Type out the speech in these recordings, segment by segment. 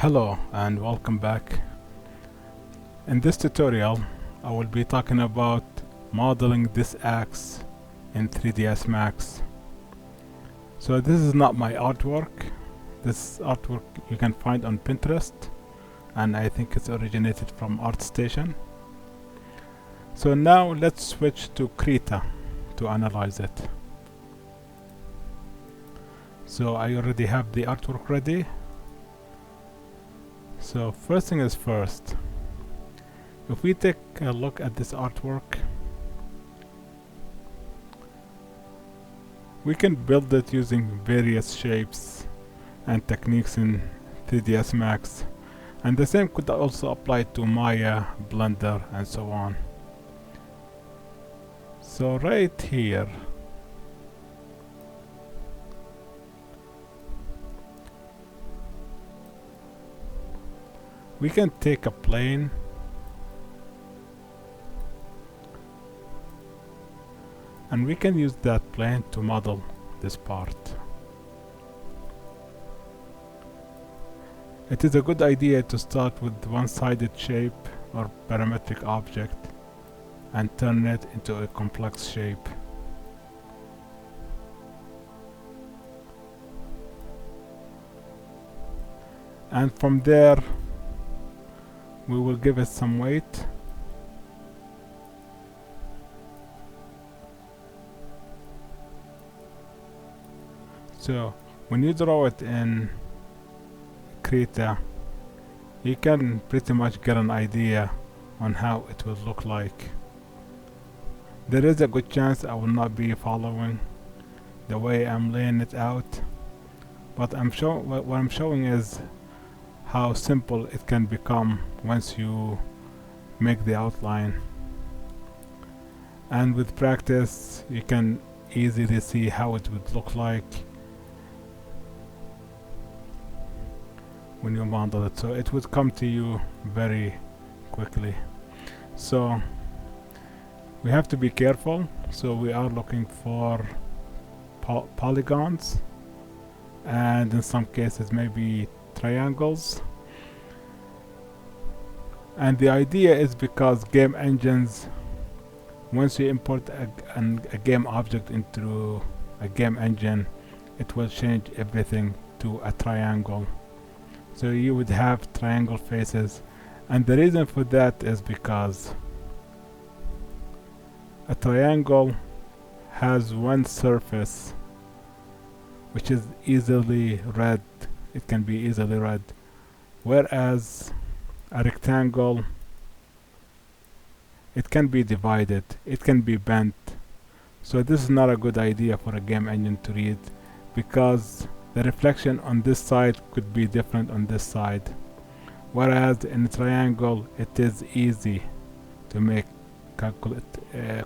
Hello and welcome back. In this tutorial, I will be talking about modeling this axe in 3ds Max. So this is not my artwork. This artwork you can find on Pinterest, and I think it's originated from ArtStation. So now let's switch to Krita to analyze it. So I already have the artwork ready. So first thing is first, if we take a look at this artwork, we can build it using various shapes and techniques in 3ds Max, and the same could also apply to Maya, Blender, and so on. So right here, we can take a plane and we can use that plane to model this part. It is a good idea to start with one-sided shape or parametric object and turn it into a complex shape. And from there we will give it some weight. So when you draw it in Krita, you can pretty much get an idea on how it will look like. There is a good chance I will not be following the way I'm laying it out, but what I'm showing is how simple it can become once you make the outline. And with practice you can easily see how it would look like when you model it, so it would come to you very quickly. So we have to be careful, so we are looking for polygons, and in some cases maybe triangles. And the idea is because game engines, once you import a game object into a game engine, it will change everything to a triangle. So you would have triangle faces, and the reason for that is because a triangle has one surface which is easily read. It can be easily read, whereas a rectangle, it can be divided, it can be bent. So this is not a good idea for a game engine to read, because the reflection on this side could be different on this side, whereas in a triangle it is easy to make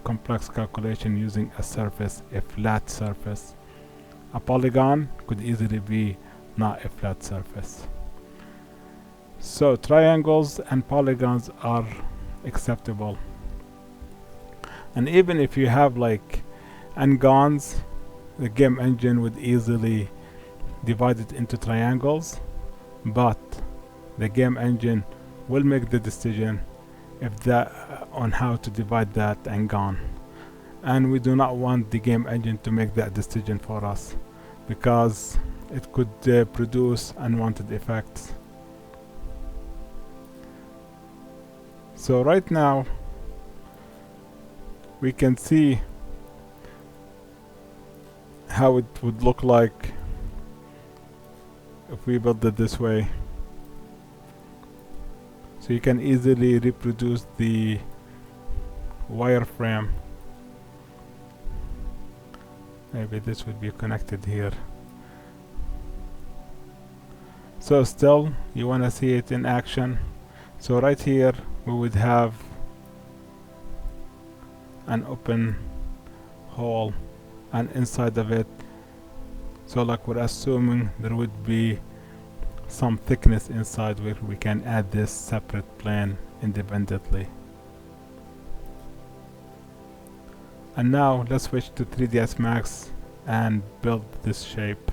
complex calculation using a surface, a flat surface. A polygon could easily be not a flat surface. So triangles and polygons are acceptable. And even if you have like n-gons, the game engine would easily divide it into triangles, but the game engine will make the decision on how to divide that n-gon. And we do not want the game engine to make that decision for us, because it could produce unwanted effects. So right now we can see how it would look like if we build it this way. So you can easily reproduce the wireframe. Maybe this would be connected here. So still you want to see it in action. So right here we would have an open hole, and inside of it, so like we're assuming there would be some thickness inside where we can add this separate plane independently. And now let's switch to 3ds Max and build this shape.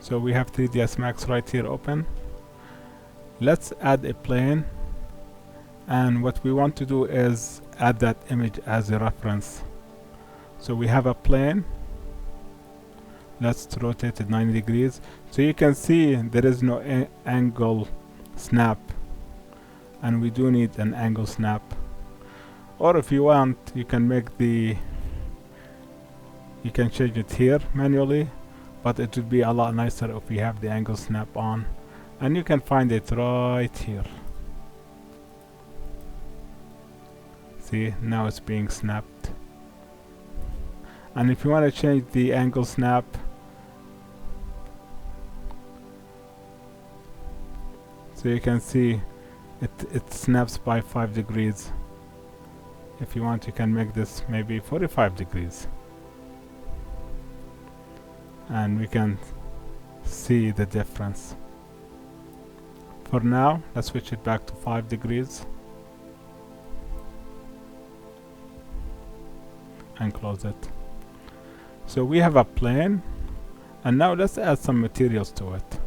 So we have 3ds Max right here open. Let's add a plane, and what we want to do is add that image as a reference. So we have a plane. Let's rotate it 90 degrees. So you can see there is no angle snap, and we do need an angle snap. Or if you want, you can change it here manually, but it would be a lot nicer if we have the angle snap on, and you can find it right here. See, now it's being snapped. And if you want to change the angle snap, so you can see it snaps by 5 degrees. If you want, you can make this maybe 45 degrees, and we can see the difference. For now, let's switch it back to 5 degrees and close it. So we have a plane, and now let's add some materials to it.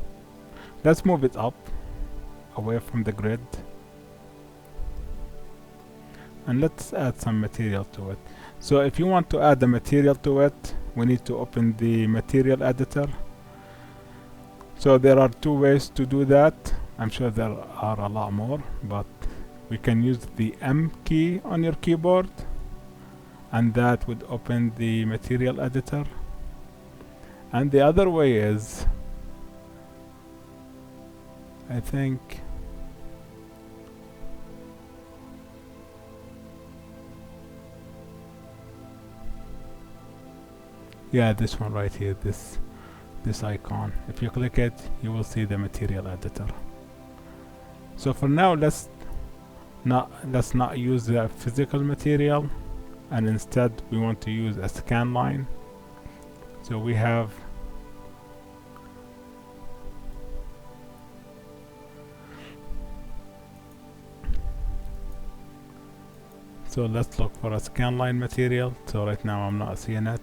Let's move it up away from the grid, and let's add some material to it. So if you want to add the material to it, we need to open the material editor. So there are 2 ways to do that. I'm sure there are a lot more, but we can use the M key on your keyboard, and that would open the material editor. And the other way is, I think, yeah, this one right here, this icon. If you click it, you will see the material editor. So for now, let's not use the physical material, and instead we want to use a scan line. So we have let's look for a scan line material. So right now I'm not seeing it.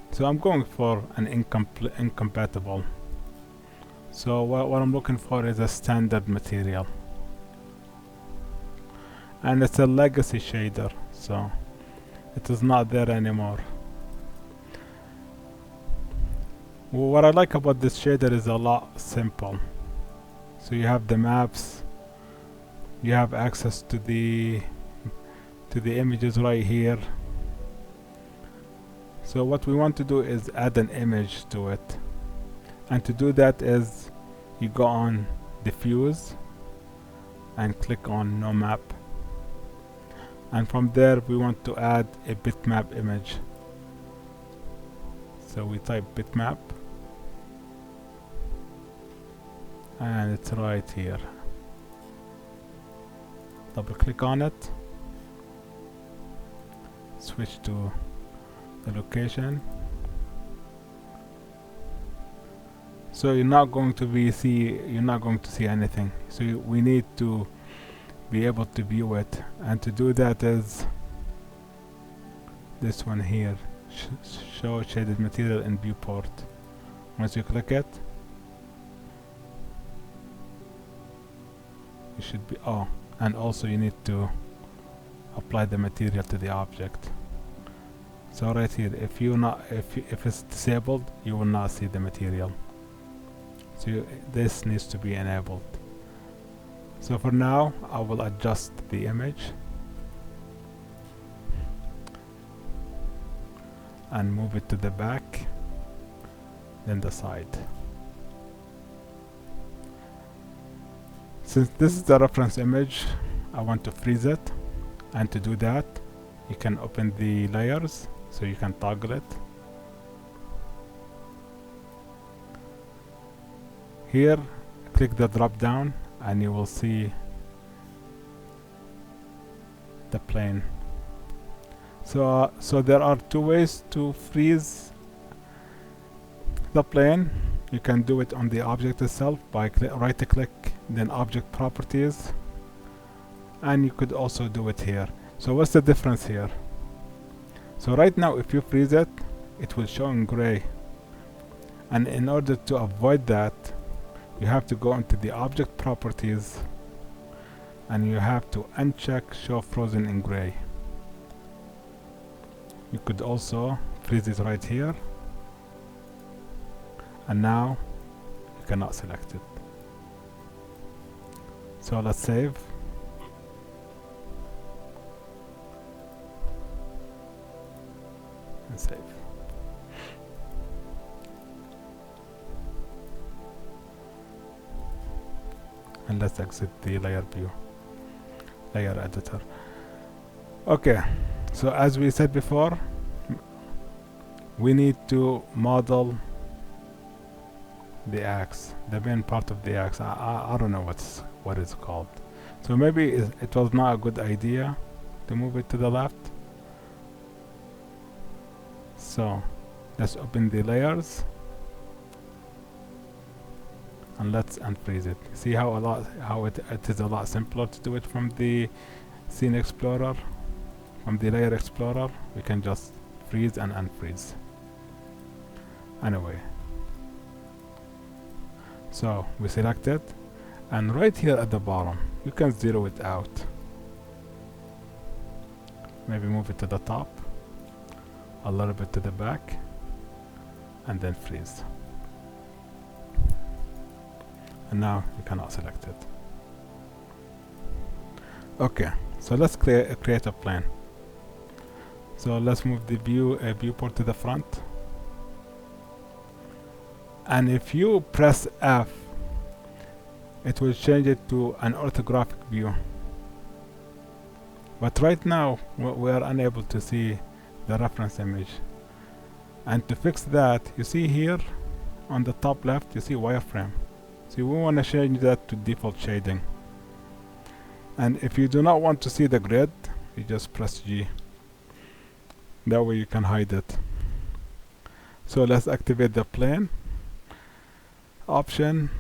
So I'm going for an incompatible. So what I'm looking for is a standard material, and it's a legacy shader, so it is not there anymore. What I like about this shader is a lot simple. So you have the maps, you have access to the images right here. So what we want to do is add an image to it, and to do that is you go on diffuse and click on no map, and from there we want to add a bitmap image. So we type bitmap, and it's right here. Double click on it, switch to the location. So you're not going to see anything. So we need to be able to view it, and to do that is this one here, show shaded material in viewport. Once you click it, you should be and also you need to apply the material to the object. So right here, if it's disabled, you will not see the material. So this needs to be enabled. So for now, I will adjust the image and move it to the back, then the side. Since this is the reference image, I want to freeze it, and to do that, you can open the layers, so you can toggle it. Here, click the drop down, and you will see the plane. So there are 2 ways to freeze the plane. You can do it on the object itself by right click, then object properties, and you could also do it here. So what's the difference here? So right now, if you freeze it, it will show in gray, And in order to avoid that, you have to go into the object properties and you have to uncheck show frozen in gray. You could also freeze it right here, and now you cannot select it. So let's save. And save. And let's exit the layer view, layer editor. Okay, so as we said before, we need to model the axe, the main part of the axe. I don't know what it's called. So maybe it was not a good idea to move it to the left. So let's open the layers and let's unfreeze it. See how it is a lot simpler to do it from the Scene Explorer, from the Layer Explorer. We can just freeze and unfreeze. Anyway, so we select it, and right here at the bottom you can zero it out. Maybe move it to the top, a little bit to the back, and then freeze. And now you cannot select it. Okay, so let's create a plane. So let's move the viewport to the front. And if you press F, it will change it to an orthographic view. But right now we are unable to see the reference image. And to fix that, you see here on the top left, you see wireframe. So we want to change that to default shading. And if you do not want to see the grid, you just press G. That way you can hide it. So let's activate the plane option.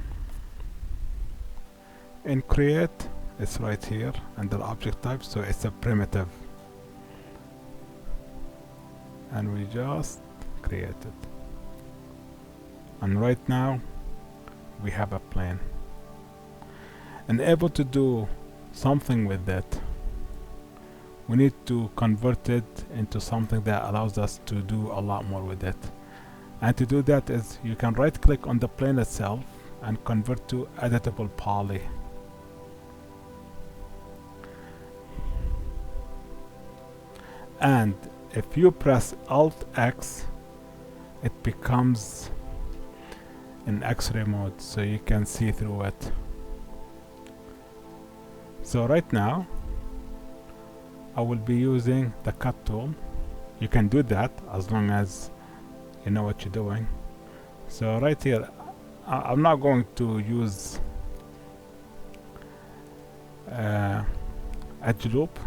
In create, it's right here under object type, so it's a primitive. And we just create it. And right now we have a plane. And able to do something with it, we need to convert it into something that allows us to do a lot more with it. And to do that is you can right click on the plane itself and convert to editable poly. And if you press Alt X, it becomes in X-ray mode, so you can see through it. So right now I will be using the cut tool. You can do that as long as you know what you're doing. So right here I'm not going to use edge loop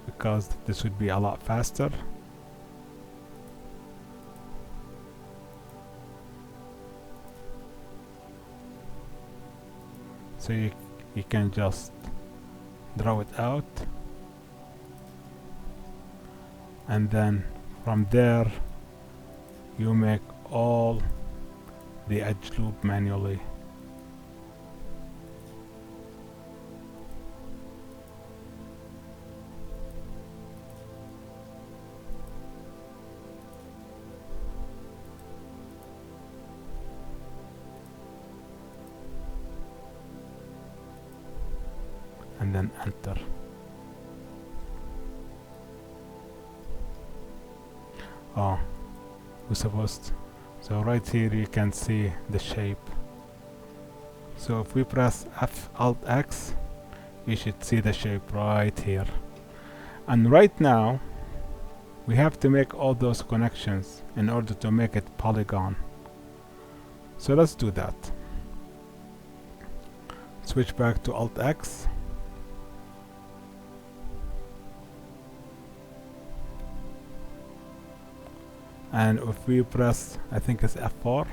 because this would be a lot faster. So you can just draw it out, and then from there you make all the edge loop manually. And then enter. Oh, we're supposed to. So right here you can see the shape. So if we press Alt X, you should see the shape right here. And right now we have to make all those connections in order to make it polygon. So let's do that. Switch back to Alt X. And if we press, I think it's F4,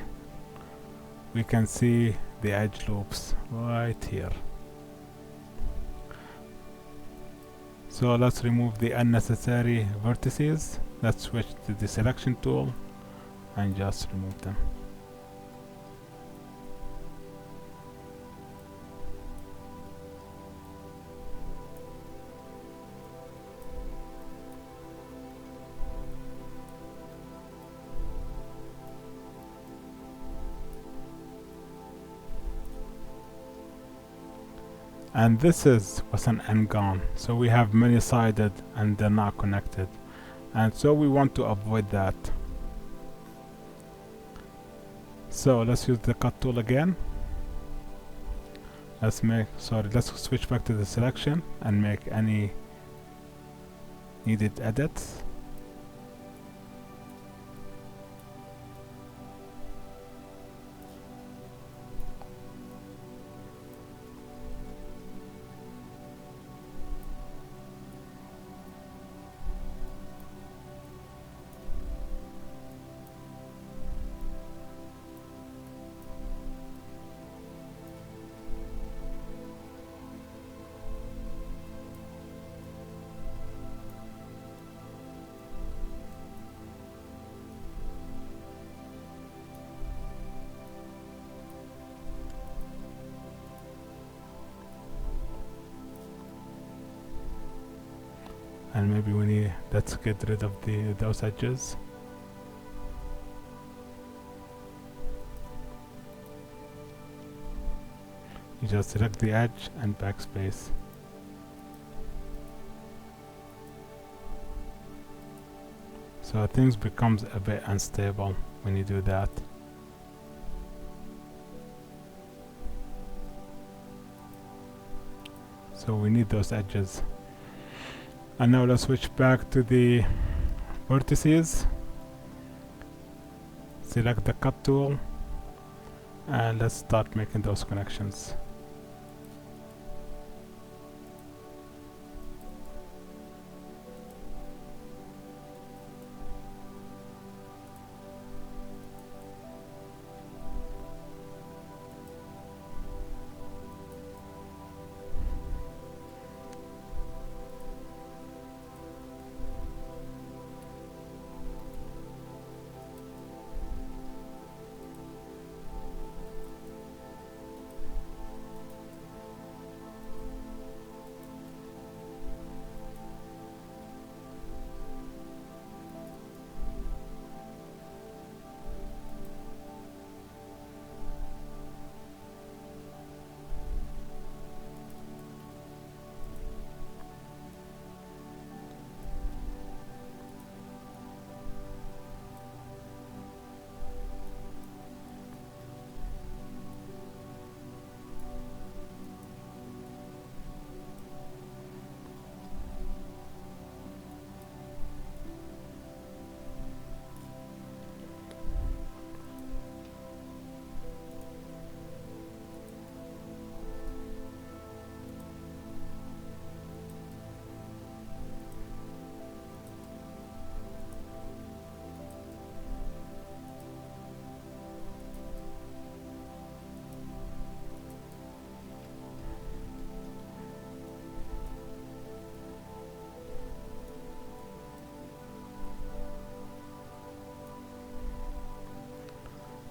we can see the edge loops right here. So let's remove the unnecessary vertices. Let's switch to the selection tool and just remove them. and this is مثلا n-gon, so we have many-sided and they're not connected, and so we want to avoid that. So let's use the cut tool again. Let's switch back to the selection and make any needed edits. And maybe let's get rid of those edges. You just select the edge and backspace. So things becomes a bit unstable when you do that. So we need those edges. And now let's switch back to the vertices. Select the cut tool and let's start making those connections.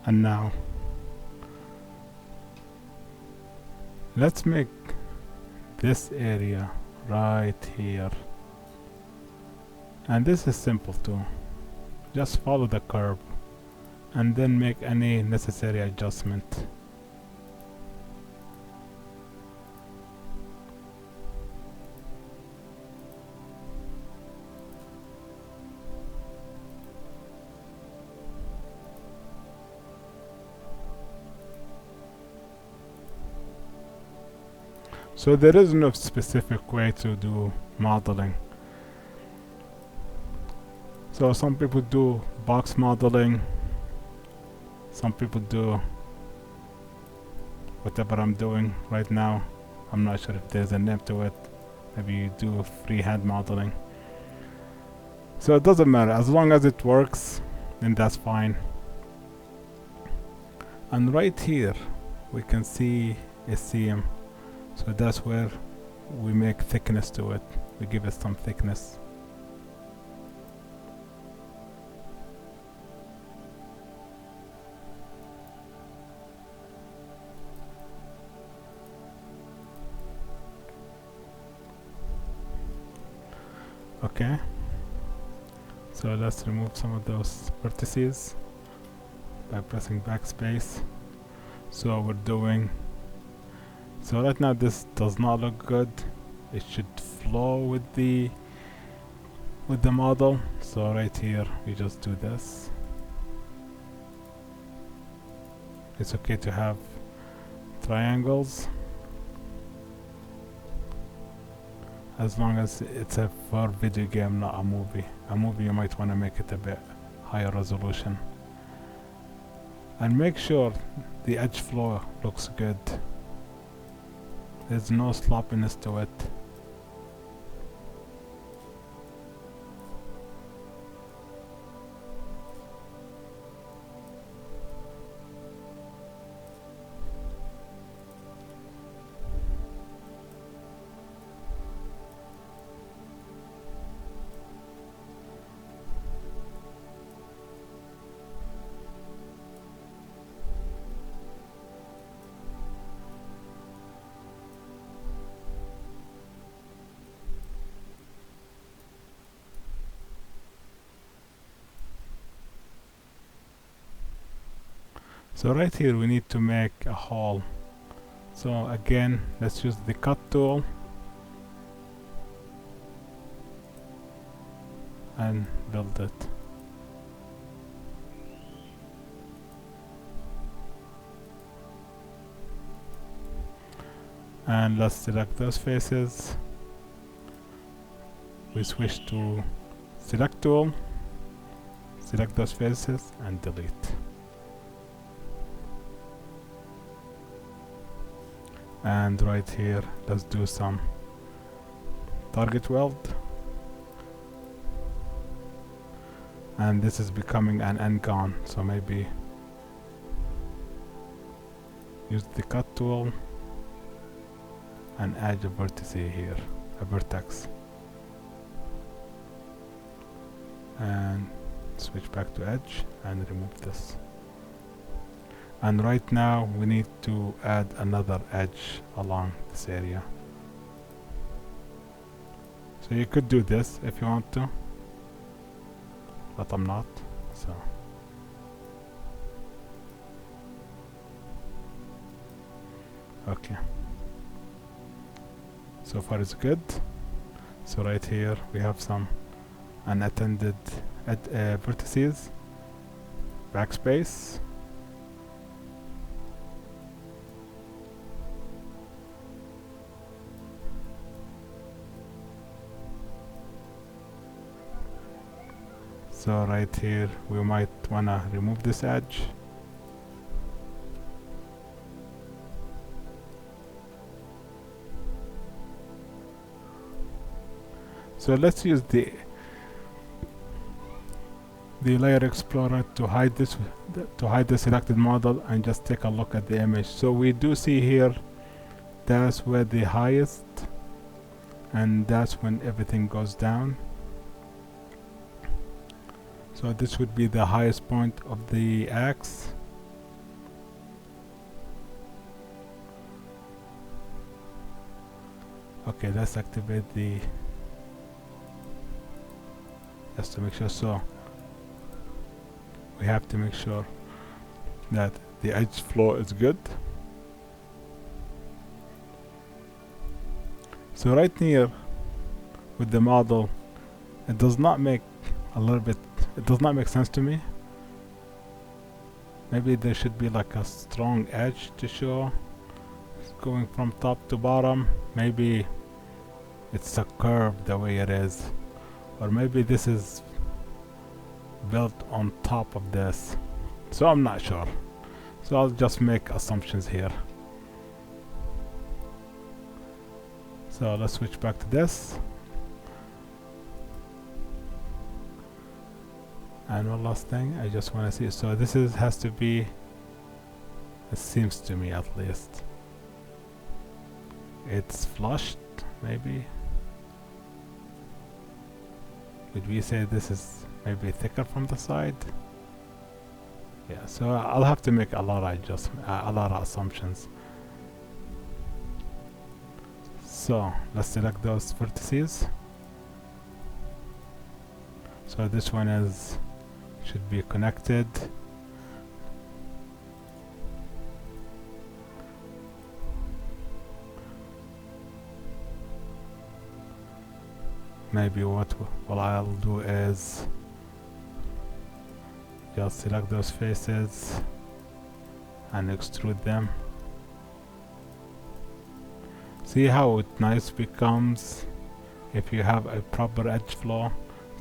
And now let's make this area right here, and this is simple too. Just follow the curve and then make any necessary adjustment. So there is no specific way to do modeling. So some people do box modeling, some people do whatever I'm doing right now. I'm not sure if there's a name to it. Maybe you do freehand modeling. So it doesn't matter, as long as it works, then that's fine. And right here we can see a seam. So that's where we make thickness to it. We give it some thickness. Okay. So let's remove some of those vertices by pressing backspace. So we're doing So right now this does not look good. It should flow with the model. So right here we just do this. It's okay to have triangles as long as it's a for video game, not a movie. A movie you might want to make it a bit higher resolution. And make sure the edge flow looks good. There's no sloppiness to it. So right here we need to make a hole. So again, let's use the cut tool and build it. And let's select those faces. We switch to select tool, select those faces and delete. And right here let's do some target weld, and this is becoming an n-gon, so maybe use the cut tool and add a vertex here, a vertex, and switch back to edge and remove this. And right now we need to add another edge along this area. So you could do this if you want to, but I'm not, so. Okay. So far it's good. So right here we have some unattended vertices, backspace. So right here we might wanna remove this edge. So let's use the layer explorer to hide this, to hide the selected model, and just take a look at the image. So we do see here that's where the highest, and that's when everything goes down. So this would be the highest point of the axe. Okay, let's activate the, just to make sure. So we have to make sure that the edge flow is good. So right here with the model, it does not make it does not make sense to me. Maybe there should be like a strong edge to show, going from top to bottom. Maybe it's a curve the way it is, or maybe this is built on top of this, so I'm not sure. So I'll just make assumptions here. So let's switch back to this. And one last thing I just want to see, so this has to be, it seems to me at least, it's flushed, maybe. Would we say this is maybe thicker from the side? Yeah, so I'll have to make a lot of assumptions. So let's select those vertices. So this one should be connected. maybe what I'll do is just select those faces and extrude them. See how it nice becomes if you have a proper edge flow.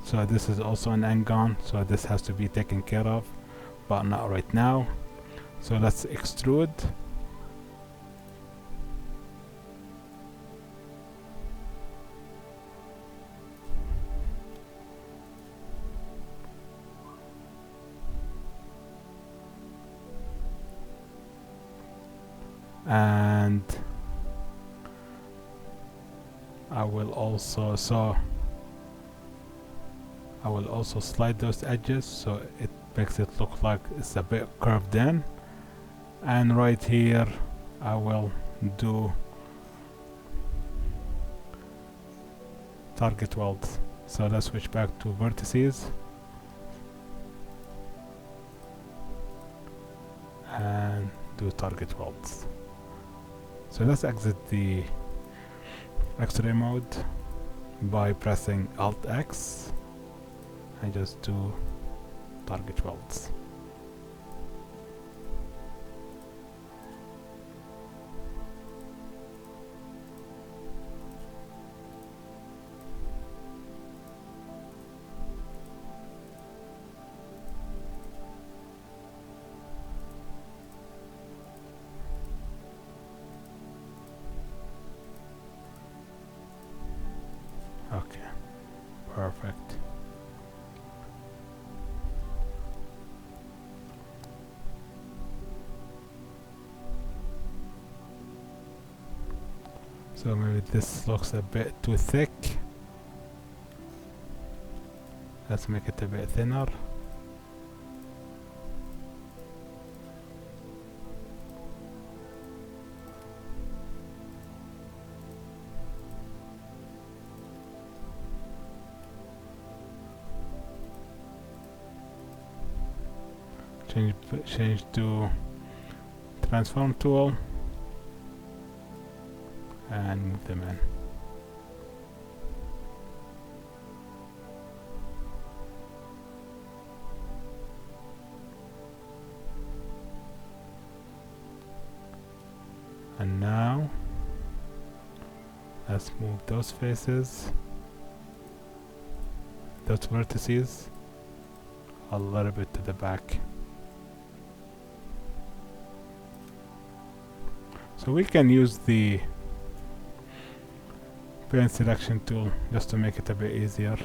So this is also an n-gon, so this has to be taken care of, but not right now. So let's extrude. And I will also slide those edges so it makes it look like it's a bit curved in. And right here I will do target welds. So let's switch back to vertices and do target welds. So let's exit the X-ray mode by pressing Alt X and just do target welds. Okay, perfect. So maybe this looks a bit too thick. Let's make it a bit thinner. Change to transform tool and move them in. And now let's move those faces, those vertices, a little bit to the back. So we can use the pen selection tool just to make it a bit easier.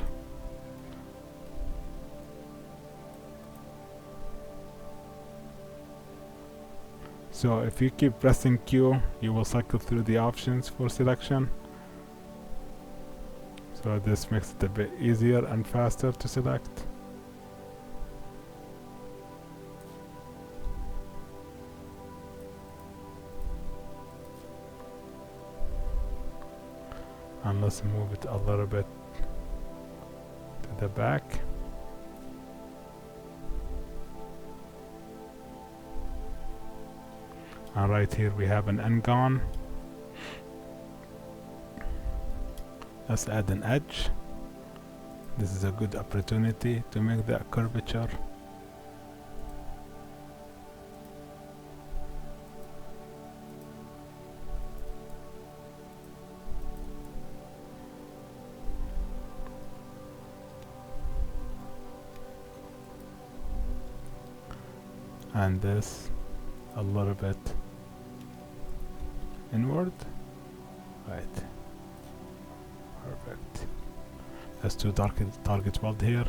So if you keep pressing Q, you will cycle through the options for selection. So this makes it a bit easier and faster to select. And let's move it a little bit to the back. And right here we have an n-gon. Let's add an edge. This is a good opportunity to make that curvature. And this a little bit inward. Right. Perfect. Let's do target weld here.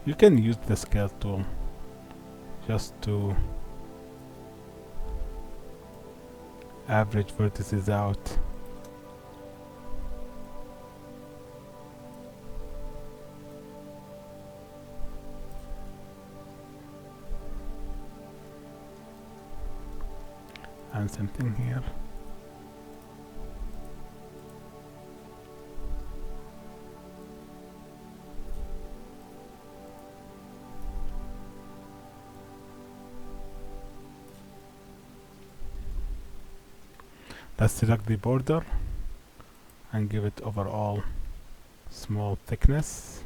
You can use the scale tool just to average vertices out. And same thing here. Let's select the border and give it overall small thickness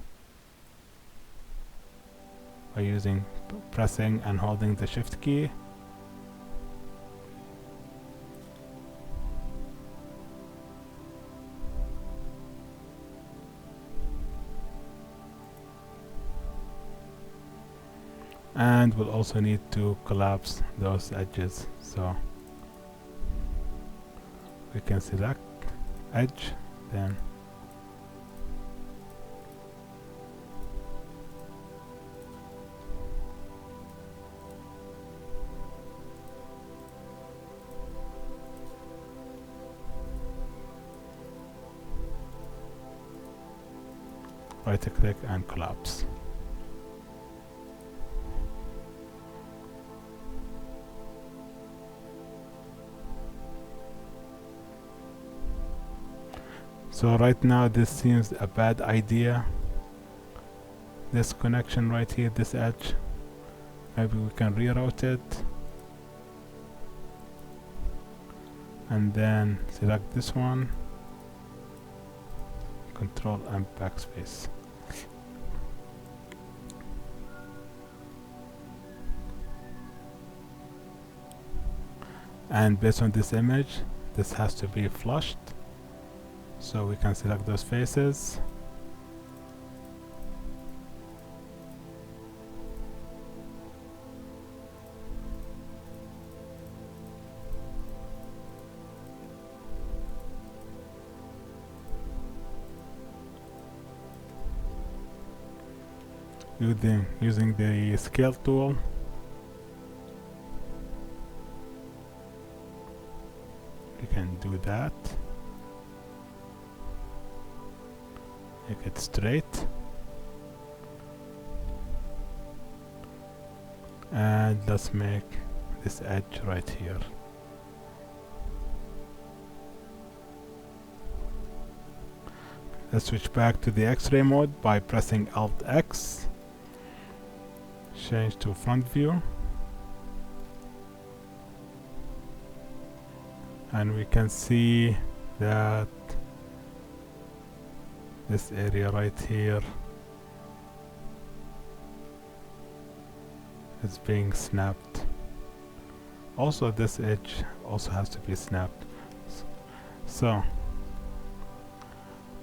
by using pressing and holding the shift key. And we'll also need to collapse those edges, so we can select edge, then right click and collapse. So right now this seems a bad idea, this connection right here, this edge. Maybe we can reroute it and then select this one, Control and backspace. And based on this image, this has to be flushed, so we can select those faces using the scale tool. We can do that, make it straight, and let's make this edge right here. Let's switch back to the X-ray mode by pressing Alt X. Change to front view, and we can see that this area right here is being snapped. Also this edge also has to be snapped. So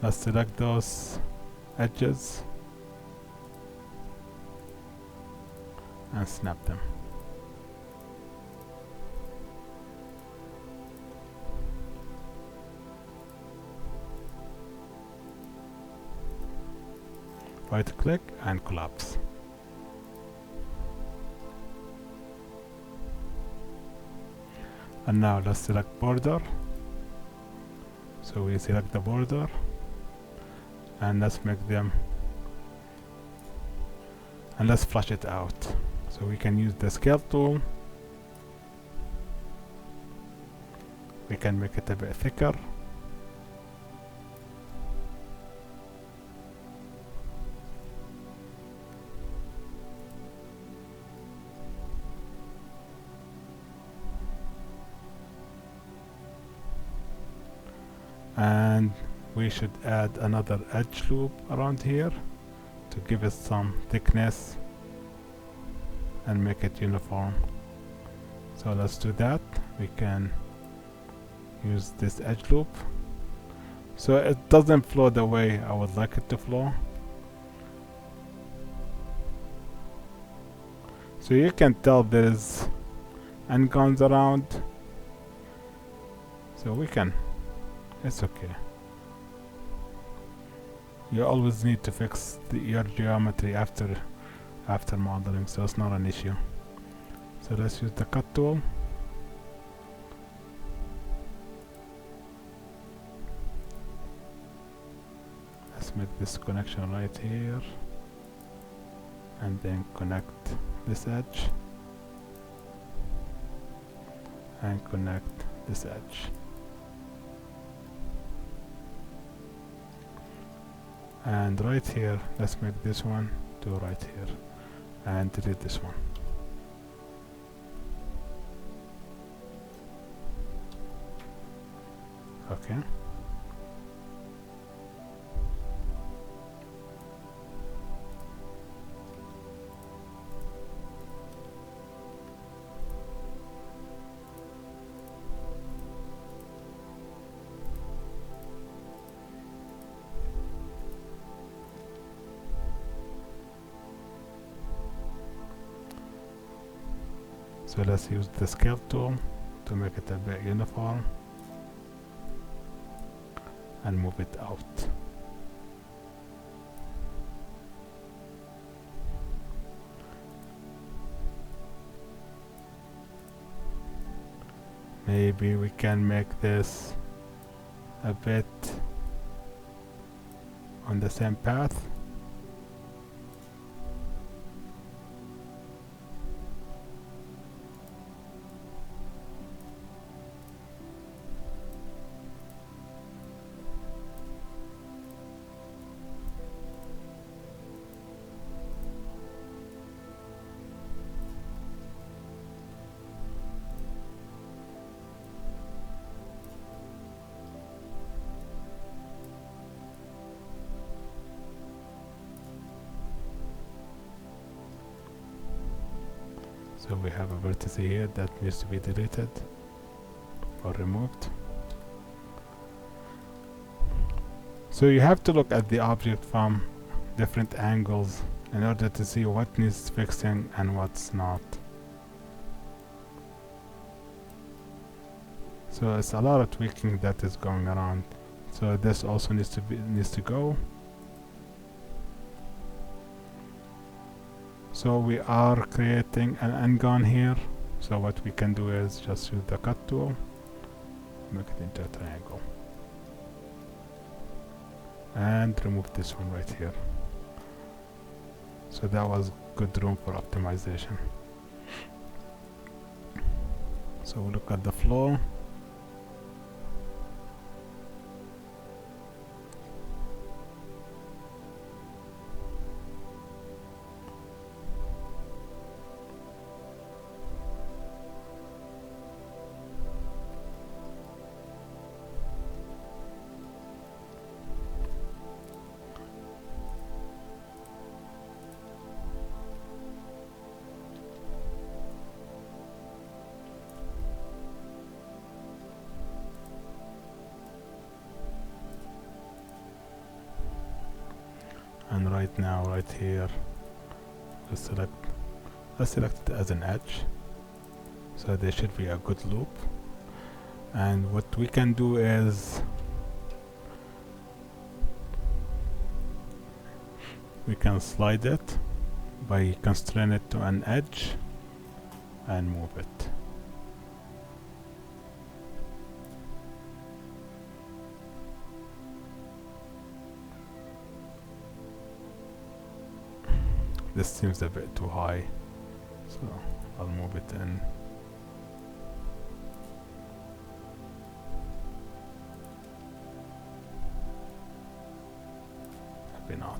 let's select those edges and snap them. Right click and collapse. And now let's select border. So we select the border and let's make them, and let's flush it out. So we can use the scale tool. We can make it a bit thicker. And we should add another edge loop around here to give it some thickness and make it uniform. So let's do that. We can use this edge loop so it doesn't flow the way I would like it to flow. So you can tell there's end guns around, so we can, it's okay. You always need to fix your geometry after modeling, so it's not an issue. So let's use the cut tool. Let's make this connection right here and then connect this edge and connect this edge. And right here, let's make this one to right here and delete this one. Okay. So let's use the scale tool to make it a bit uniform and move it out. Maybe we can make this a bit on the same path. So we have a vertex here that needs to be deleted or removed. So you have to look at the object from different angles in order to see what needs fixing and what's not. So it's a lot of tweaking that is going around. So this also needs to go. So we are creating an n-gon here. So what we can do is just use the cut tool, make it into a triangle, and remove this one right here. So that was good room for optimization. So we look at the flow. And right now, right here, let's select it as an edge. So there should be a good loop. And what we can do is we can slide it by constraining it to an edge and move it. This seems a bit too high, so I'll move it in. Maybe not.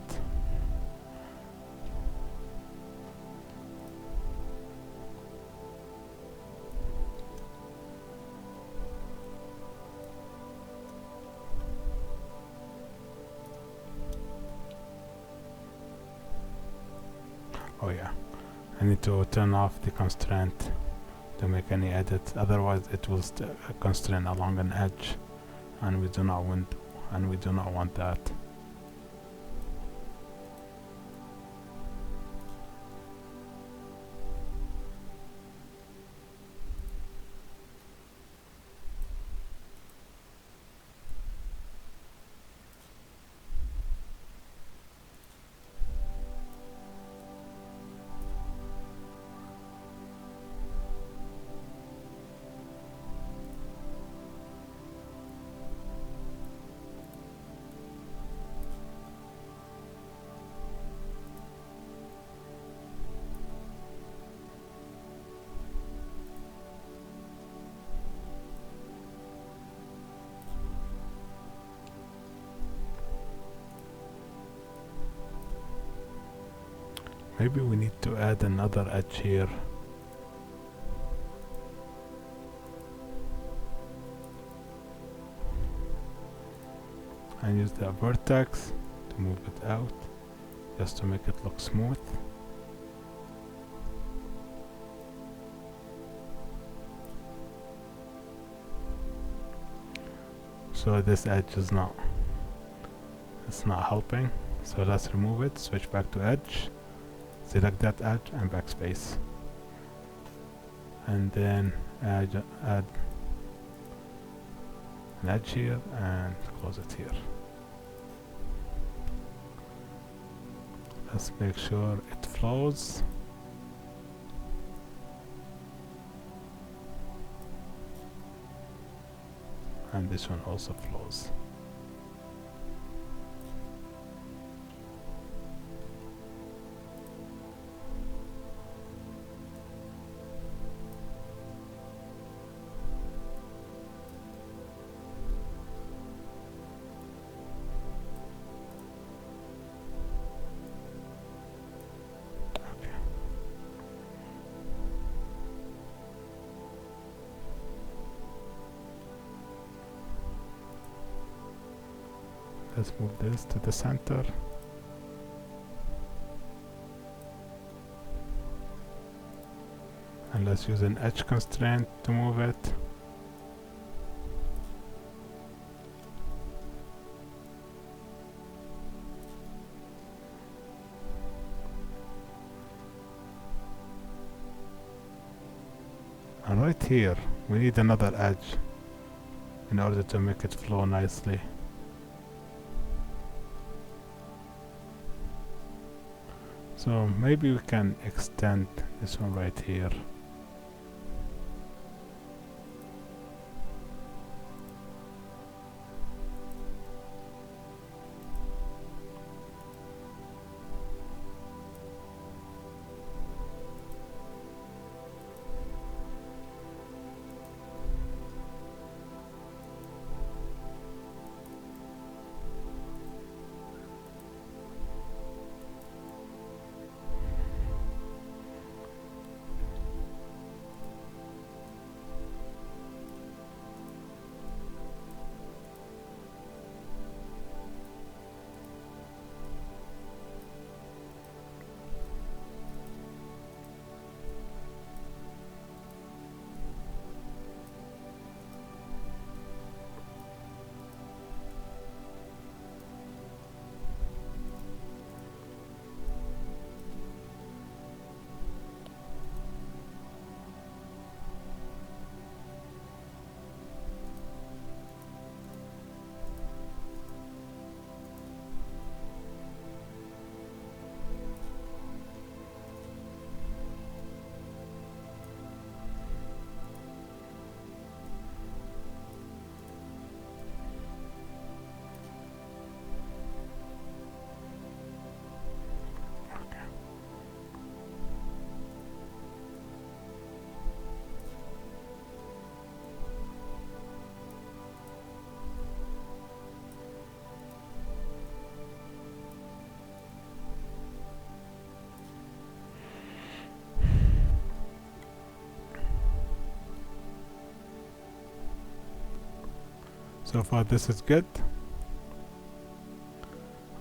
Oh yeah, I need to turn off the constraint to make any edit, otherwise it will constrain along an edge, and we do not want that. Maybe we need to add another edge here. and use the vertex to move it out just to make it look smooth. So this edge is not, it's not helping, so let's remove it. Switch back to edge, select that edge and backspace, and then add an edge here and close it here. Let's make sure it flows. And this one also flows. Let's move this to the center. And let's use an edge constraint to move it. And right here, we need another edge in order to make it flow nicely. So maybe we can extend this one right here. So far this is good.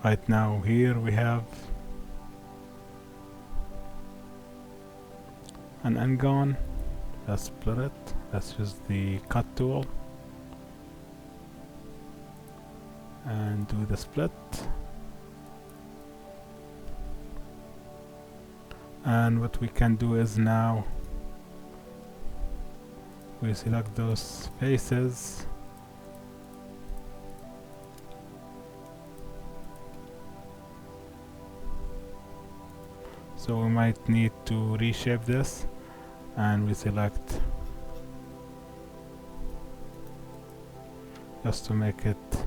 Right now here we have an n-gon. Let's split it. Let's use the cut tool and do the split. And what we can do is now we select those faces so we might need to reshape this, and we select just to make it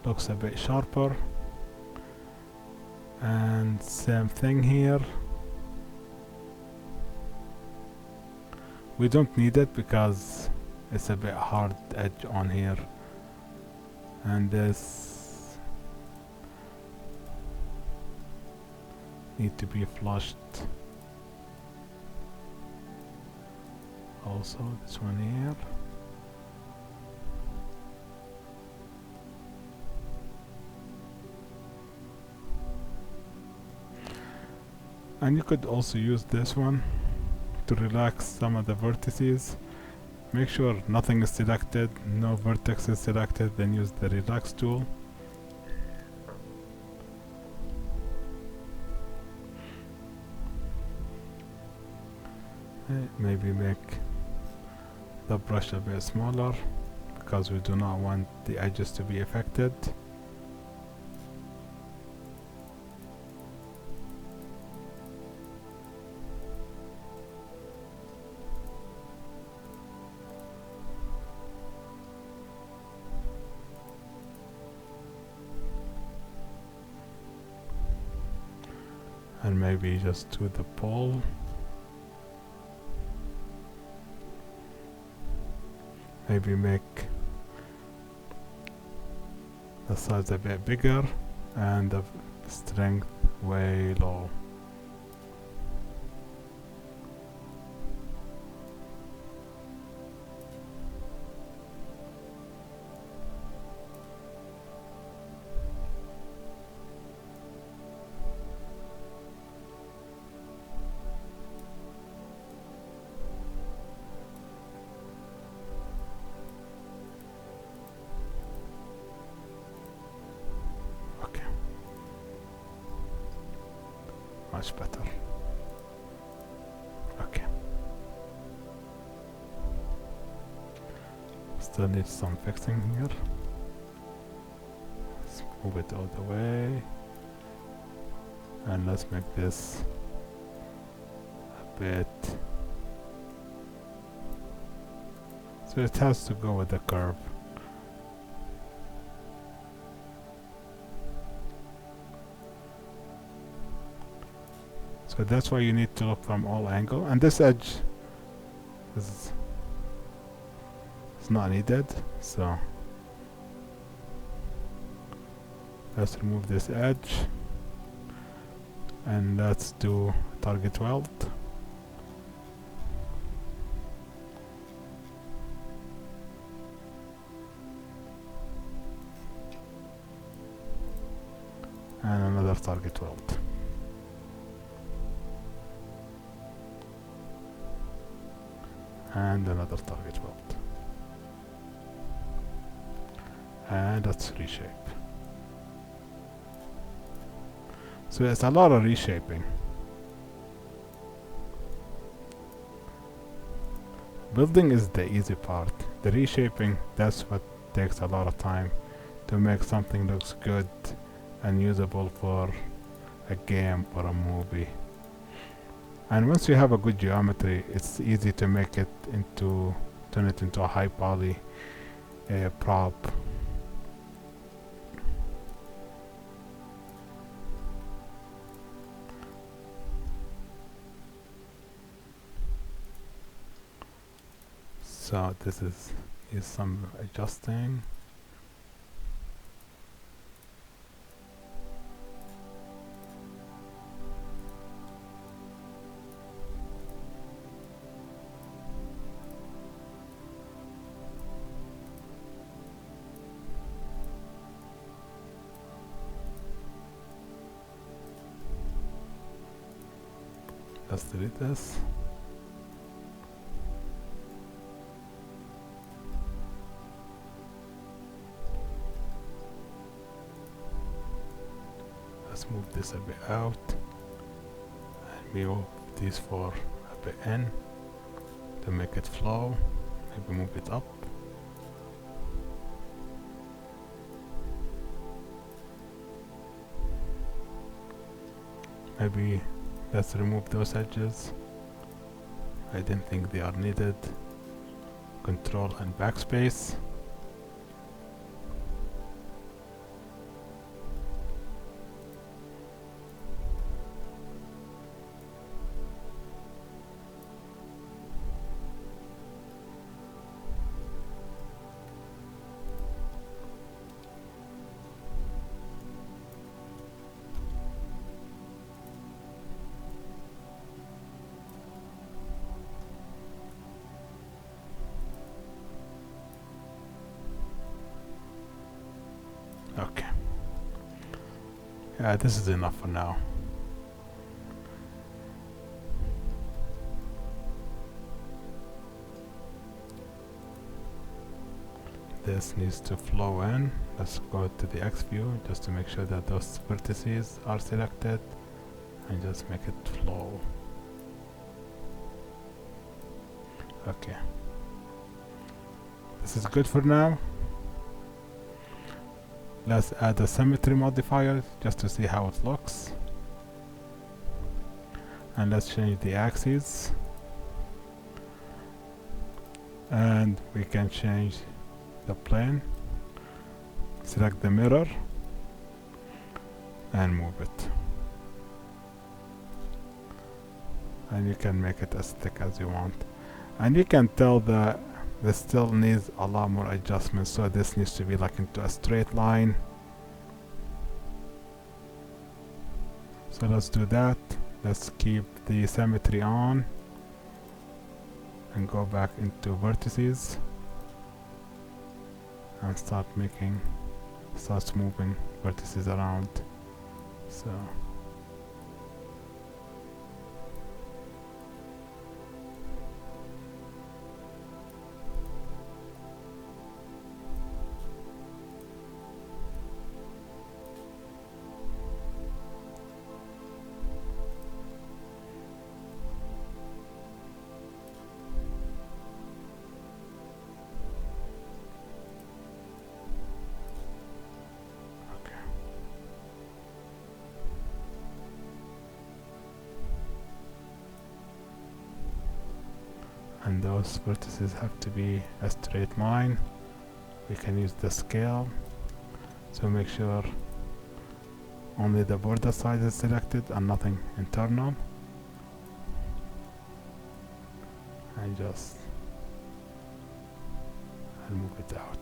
looks a bit sharper, and same thing here. We don't need it because it's a bit hard edge on here, and this need to be flushed. Also this one here. And you could also use this one to relax some of the vertices. Make sure nothing is selected, no vertex is selected, then use the relax tool. Maybe make the brush a bit smaller because we do not want the edges to be affected. And maybe just do the pole. Maybe make the size a bit bigger and the strength way low. Much better. Okay. Still need some fixing here. Let's move it all the way. And let's make this a bit. So it has to go with the curve. So that's why you need to look from all angles, and this edge is not needed, so let's remove this edge and let's do target weld. And another target weld. And another target weld. And let's reshape. So it's a lot of reshaping. Building is the easy part. The reshaping, that's what takes a lot of time to make something looks good and usable for a game or a movie. And once you have a good geometry, it's easy to make it into, turn it into a high poly prop. So this is some adjusting. Let's delete this. Let's move this a bit out and move these four a bit in to make it flow. Maybe move it up. Maybe let's remove those edges. I didn't think they are needed. Control and backspace. Okay. Yeah, this is enough for now. this needs to flow in. Let's go to the X view just to make sure that those vertices are selected and just make it flow. Okay, this is good for now. Let's add a symmetry modifier just to see how it looks, and let's change the axes, and we can change the plane. Select the mirror and move it, and you can make it as thick as you want. And you can tell that this still needs a lot more adjustments, so this needs to be like into a straight line. So let's do that. Let's keep the symmetry on and go back into vertices and start moving vertices around. So and those vertices have to be a straight line. We can use the scale, so make sure only the border side is selected and nothing internal, and just I'll move it out.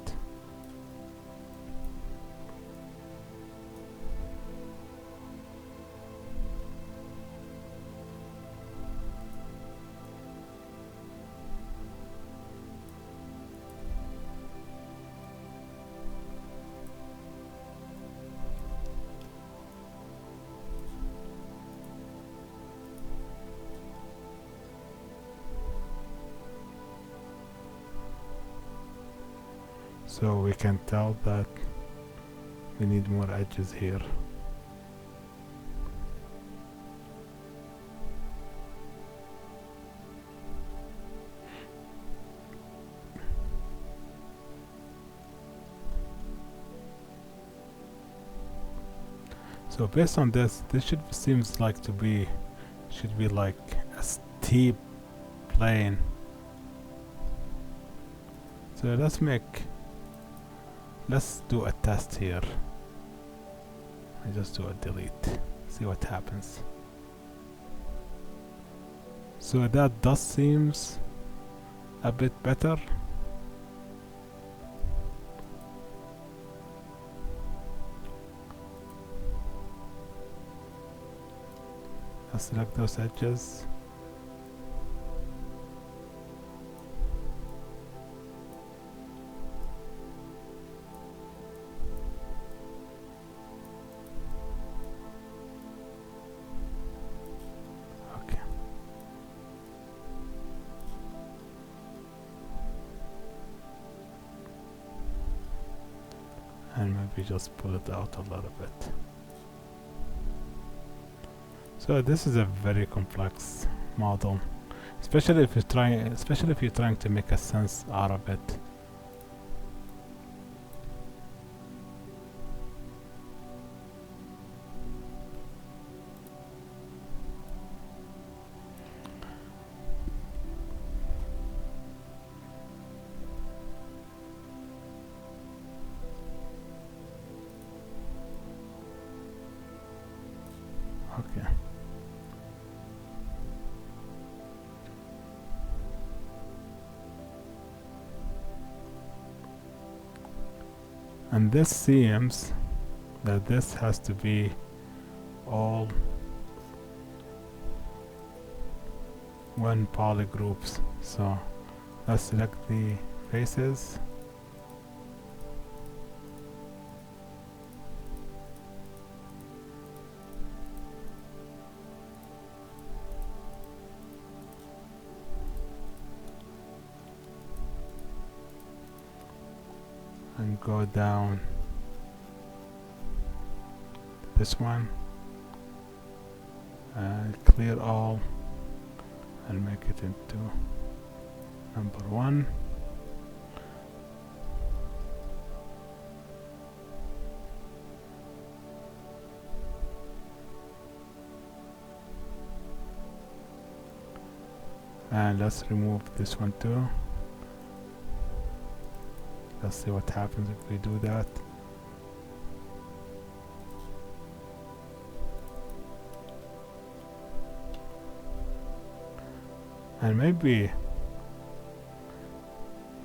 So we can tell that we need more edges here. So based on this seems like should be like a steep plane. So let's do a test here. I just do a delete, see what happens. So that does seems a bit better. Let's select those edges. And maybe just pull it out a little bit. So this is a very complex model, especially if you're trying to make a sense out of it. Okay. And this seems that this has to be all one poly groups. So let's select the faces. and go down this one and clear all and make it into number 1. And let's remove this one too. Let's see what happens if we do that. And maybe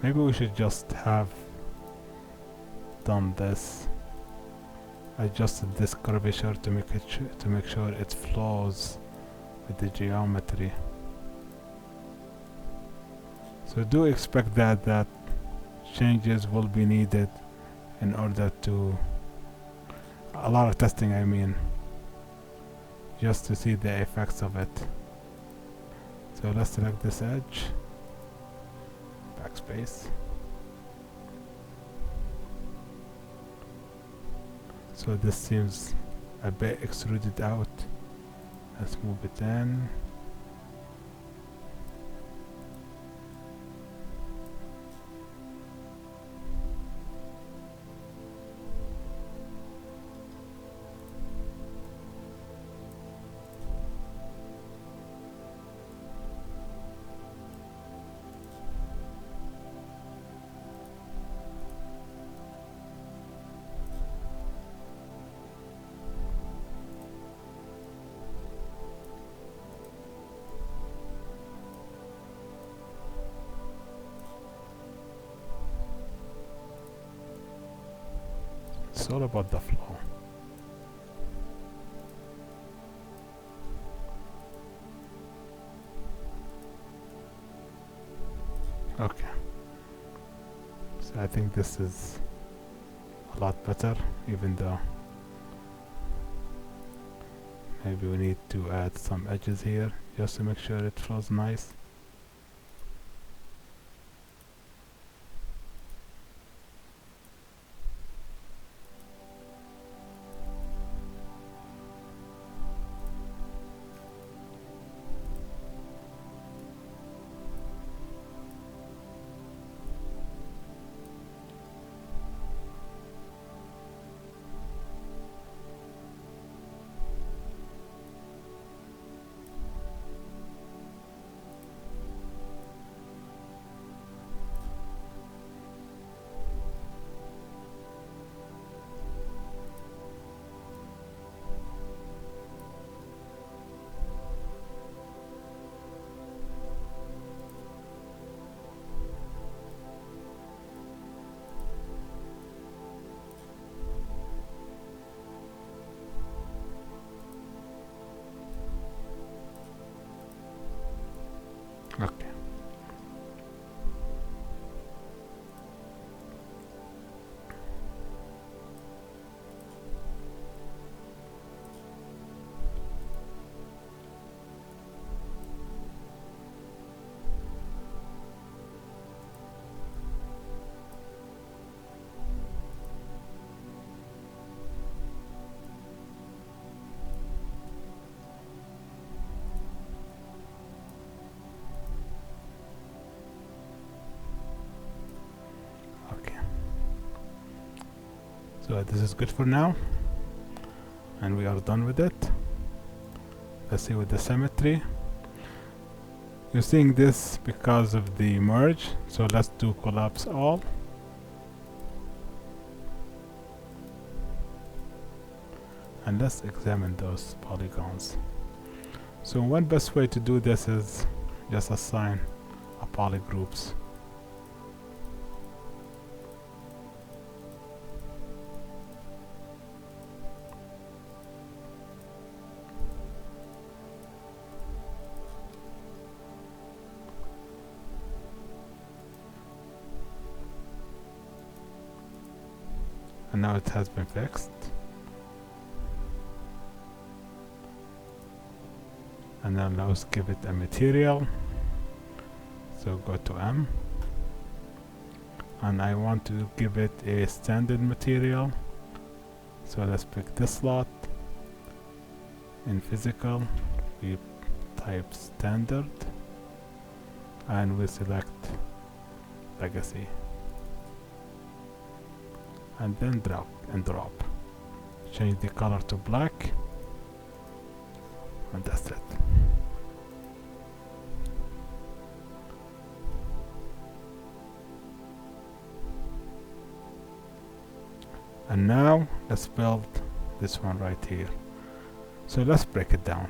we should just have done this, adjusted this curvature to make sure it flows with the geometry. So do expect that changes will be needed in order to a lot of testing, I mean, just to see the effects of it. So let's select this edge, backspace. So this seems a bit extruded out. Let's move it in. It's all about the flow. Okay. So I think this is a lot better, even though maybe we need to add some edges here just to make sure it flows nice. Okay. So this is good for now, and we are done with it. Let's see with the symmetry. You're seeing this because of the merge, so let's do collapse all. And let's examine those polygons. So one best way to do this is just assign a polygroups. And now it has been fixed. And now let's give it a material. So go to M, and I want to give it a standard material, so let's pick this slot. In physical we type standard and we select legacy and then drag and drop. Change the color to black and that's it. And now let's build this one right here. So let's break it down.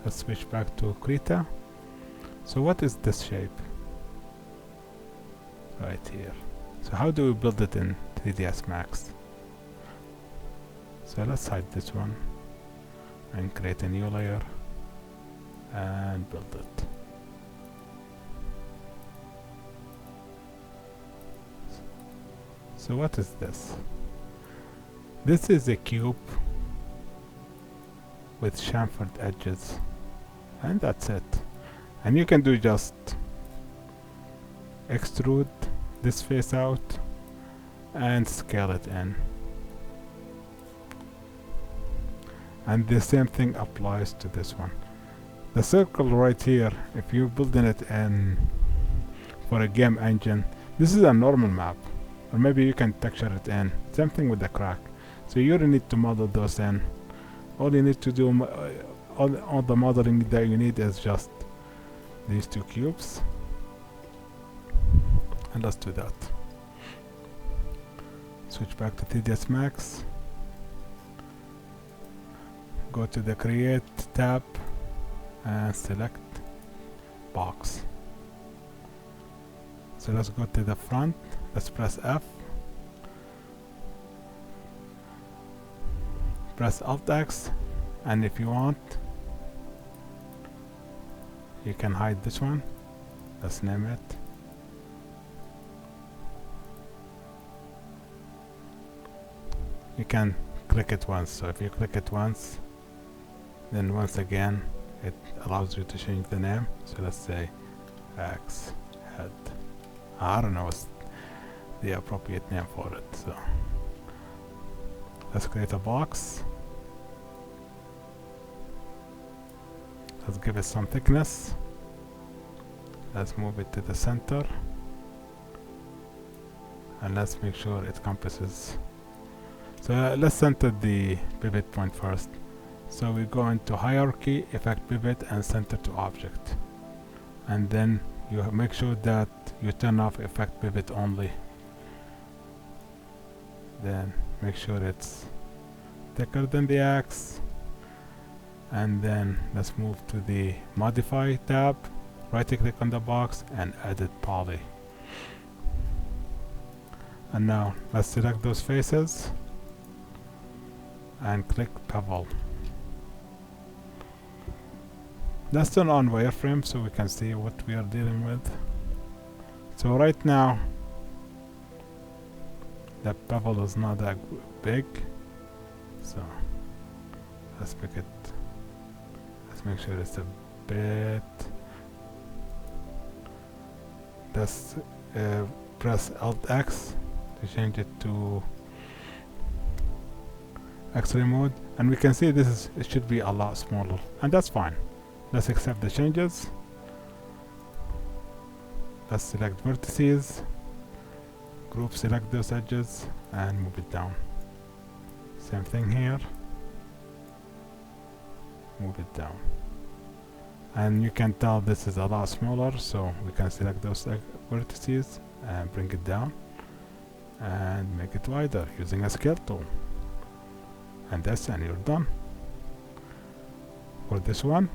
Let's switch back to Krita. So what is this shape? Right here. So how do we build it in 3ds Max? So let's hide this one and create a new layer and build it. So what is this? This is a cube with chamfered edges, and that's it. And you can do just extrude this face out and scale it in. And the same thing applies to this one. The circle right here, if you're building it in for a game engine, this is a normal map, or maybe you can texture it in. Same thing with the crack. So you don't need to model those in. All you need to do, all the modeling that you need is just these two cubes. And let's do that. Switch back to 3ds Max. Go to the Create tab and select box. So let's go to the front. Let's press F. Press Alt X, and if you want, you can hide this one. Let's name it. You can click it once. So if you click it once, then once again it allows you to change the name. So let's say X head. I don't know what's the appropriate name for it. So let's create a box. Let's give it some thickness. Let's move it to the center. And let's make sure it compasses. So let's center the pivot point first. So we go into hierarchy, effect pivot, and center to object. And then you make sure that you turn off effect pivot only. Then make sure it's thicker than the X. And then let's move to the modify tab, right click on the box and edit poly. And now let's select those faces and click bevel. Let's turn on wireframe so we can see what we are dealing with. So right now the bevel is not that big, so let's make it, let's make sure it's a bit. Let's press Alt X to change it to X-ray mode, and we can see this is, it should be a lot smaller, and that's fine. Let's accept the changes. Let's select vertices, group select those edges and move it down. Same thing here, move it down. And you can tell this is a lot smaller, so we can select those vertices and bring it down and make it wider using a scale tool. And that's, and you're done for this one.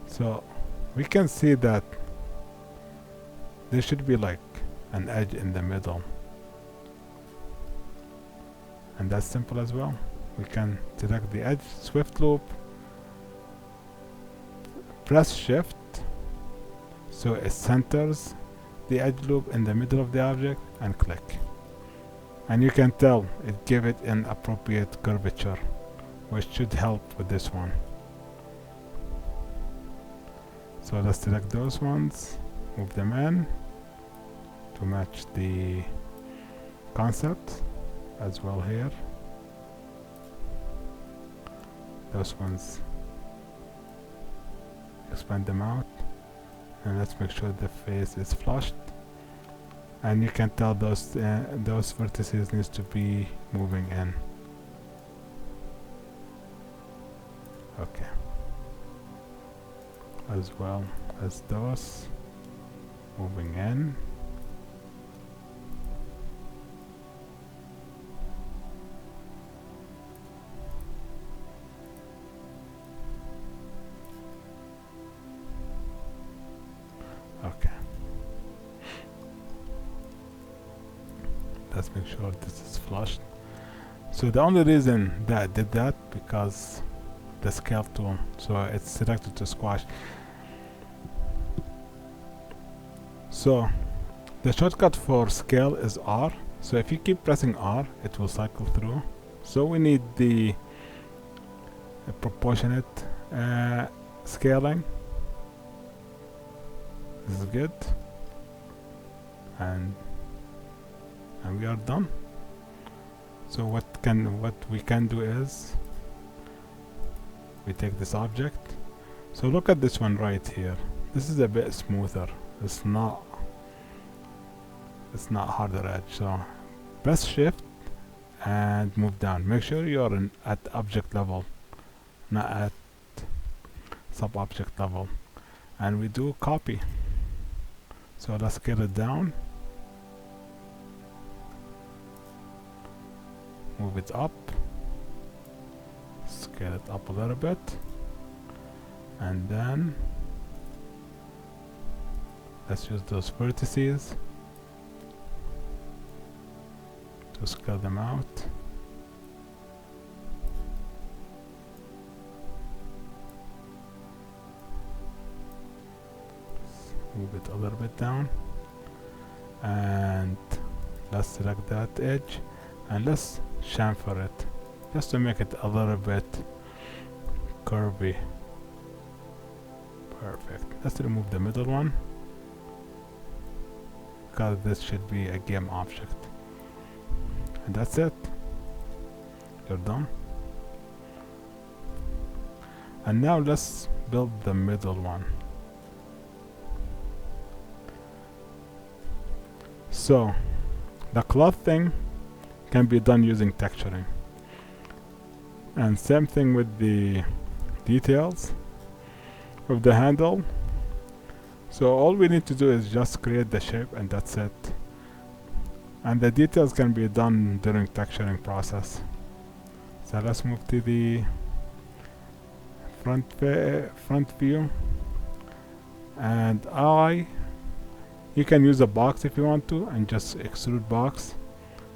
So we can see that there should be like an edge in the middle, and that's simple as well. We can select the edge, swift loop, press shift so it centers the edge loop in the middle of the object, and click. And you can tell it gave it an appropriate curvature, which should help with this one. So let's select those ones move them in to match the concept as well here. Those ones, expand them out, and let's make sure the face is flushed. And you can tell those vertices needs to be moving in. Okay. As well as those moving in. Okay. Let's make sure this is flushed. So the only reason that I did that because the scale tool, so it's selected to squash. So the shortcut for scale is R. So if you keep pressing R, it will cycle through. So we need the proportionate scaling. This is good, and we are done. So what we can do is we take this object. So look at this one right here. This is a bit smoother. It's not harder edge. So press shift and move down. Make sure you're at object level, not at sub object level. And we do copy. So let's scale it down, move it up, scale it up a little bit, and then let's use those vertices to scale them out. Move it a little bit down, and let's select that edge and let's chamfer it just to make it a little bit curvy. Perfect. Let's remove the middle one because this should be a game object, and that's it. You're done. And now let's build the middle one. So the cloth thing can be done using texturing, and same thing with the details of the handle. So all we need to do is just create the shape, and that's it. And the details can be done during texturing process. So let's move to the front view, and you can use a box if you want to and just extrude box.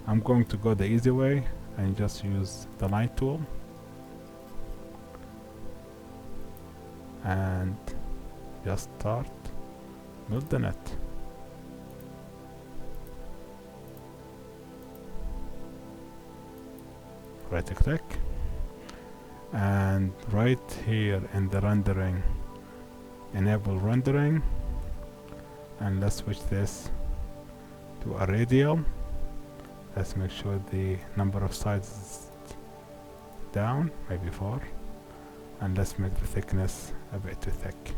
I'm going to go the easy way and just use the line tool and just start building it. Right click, and right here in the rendering, enable rendering, and let's switch this to a radial. Let's make sure the number of sides is down, maybe 4, and let's make the thickness a bit too thick.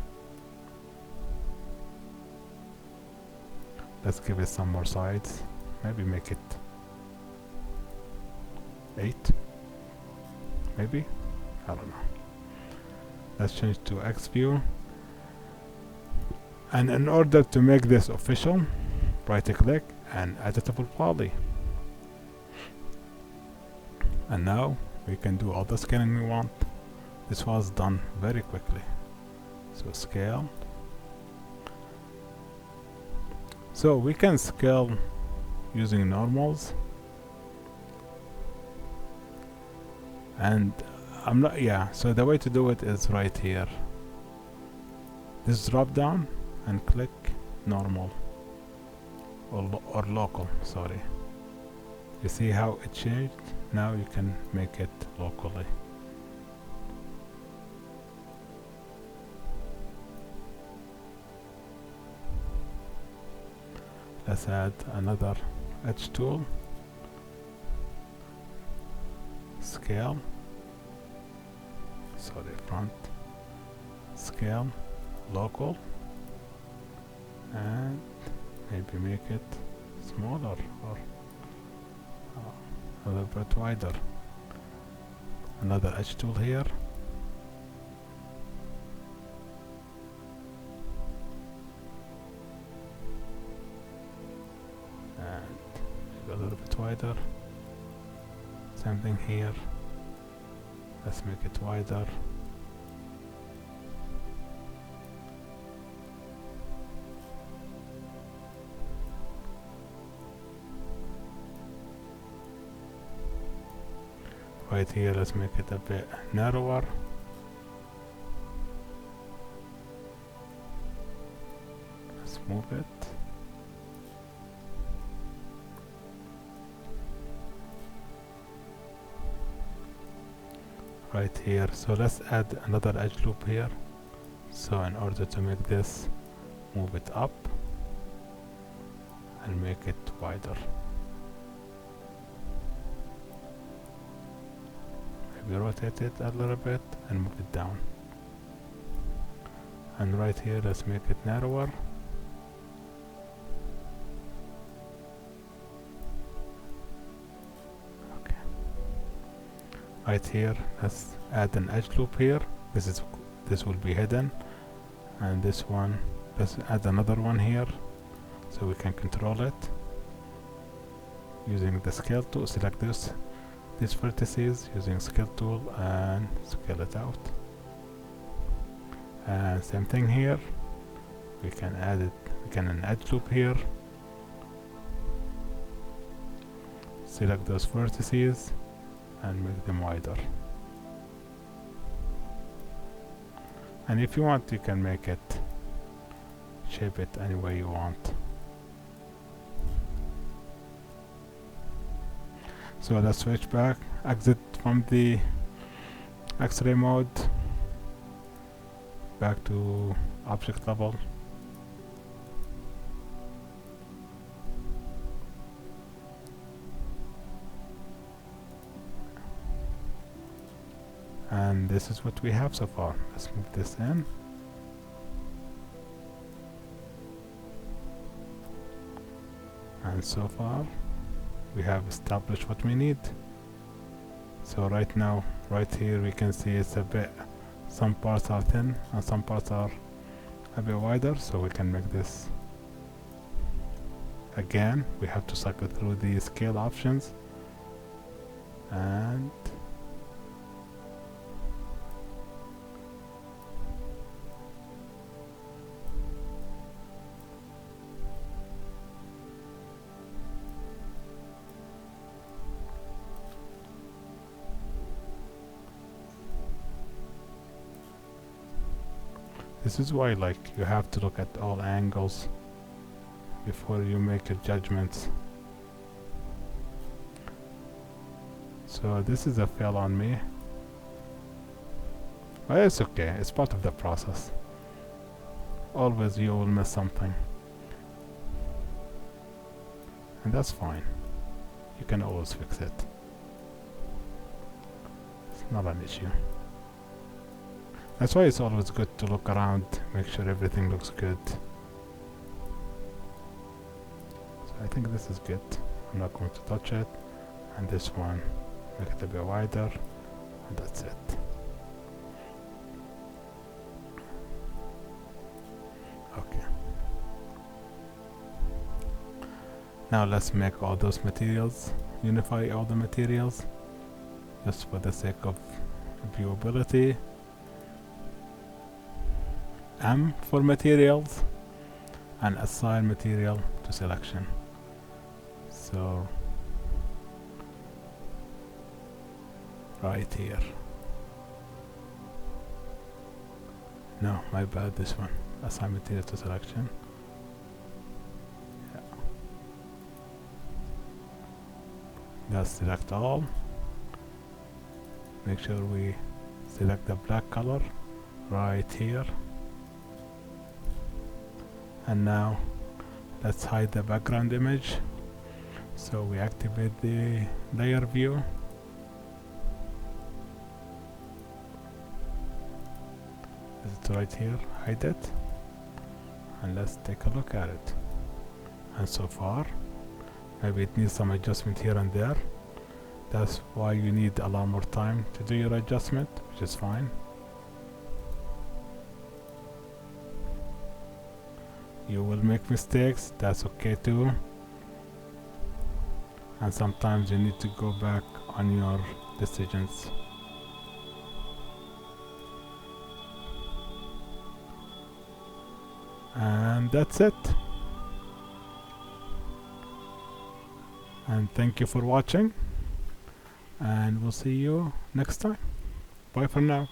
Let's give it some more sides, maybe make it 8, maybe, I don't know. Let's change to X view, and in order to make this official, right click and editable poly. And now we can do all the scaling we want. This was done very quickly. So scale. So we can scale using normals, and so the way to do it is right here. This drop down and click normal or local, sorry. You see how it changed? Now you can make it locally. Let's add another edge tool, scale, front, scale, local, and maybe make it smaller or a little bit wider. Another edge tool here, and a little bit wider. Same thing here, let's make it wider. Right here, let's make it a bit narrower. Let's move it. Right here, so let's add another edge loop here. So in order to make this, move it up and make it wider. We rotate it a little bit and move it down. And right here, let's make it narrower. Okay. Right here, let's add an edge loop here. This will be hidden, and this one, let's add another one here, so we can control it using the scale tool. Select these vertices using scale tool and scale it out. And same thing here, we can add it, an edge loop here. Select those vertices and make them wider. And if you want, you can make it, shape it any way you want. So let's switch back, exit from the X-ray mode, back to object level. And this is what we have so far. Let's move this in. And so far, we have established what we need. So right now, right here, we can see it's a bit, some parts are thin and some parts are a bit wider, so we can make this. Again, we have to cycle through the scale options, and this is why, like, you have to look at all angles before you make your judgments. So this is a fail on me, but it's okay, it's part of the process. Always you will miss something, and that's fine. You can always fix it. It's not an issue. That's why it's always good to look around, make sure everything looks good. So I think this is good. I'm not going to touch it. And this one, make it a bit wider, and that's it. Okay. Now let's make all those materials, unify all the materials, just for the sake of viewability. M for materials, and assign material to selection. So right here, no, my bad, this one, assign material to selection. Yeah. Let's select all, make sure we select the black color right here. And now Let's hide the background image. So we activate the layer view. It's right here, hide it, and let's take a look at it. And so far, maybe it needs some adjustment here and there. That's why you need a lot more time to do your adjustment, which is fine. You will make mistakes, that's okay too. And sometimes you need to go back on your decisions. And that's it. And thank you for watching. And we'll see you next time. Bye for now.